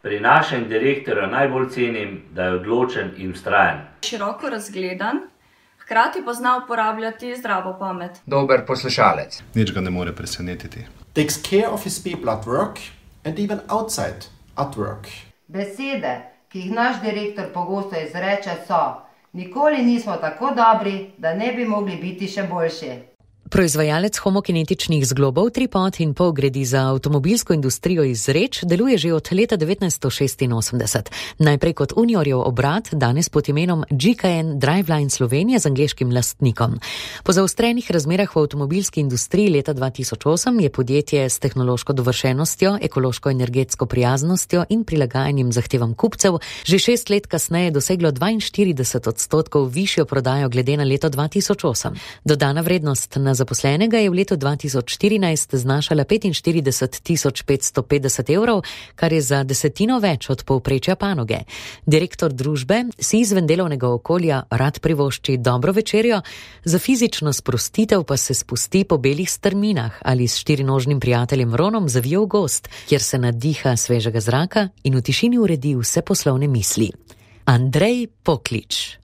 Pri našem direktorju najbolj cenim, da je odločen in vztrajen. Široko razgledan, hkrati pa zna uporabljati zdravo pamet. Dober poslušalec. Nič ga ne more presenetiti. Takes care of his people at work and even outside at work. Besede, ki jih naš direktor pogosto izreče, so: nikoli nismo tako dobri, da ne bi mogli biti še boljši. Proizvajalec homokinetičnih zglobov Tripod in polgredi za avtomobilsko industrijo iz Zreč deluje že od leta 1986. Najprej kot Uniorjev obrat, danes pod imenom GKN Driveline Slovenije z angleškim lastnikom. Po zaostrenih razmerah v avtomobilski industriji leta 2008 je podjetje s tehnološko dovršenostjo, ekološko-energetsko prijaznostjo in prilagajanjem zahtevam kupcev že 6 let kasneje doseglo 42% višjo prodajo glede na leto 2008. Dodana vrednost na zaposlenega je v letu 2014 znašala 45.550 evrov, kar je za desetino več od povprečja panoge. Direktor družbe si izven delovnega okolja rad privošči dobro večerjo, za fizično sprostitev pa se spusti po belih strminah ali s štirinožnim prijateljem Ronom zavije v gozd, kjer se nadiha svežega zraka in v tišini uredi vse poslovne misli. Andrej Poklič.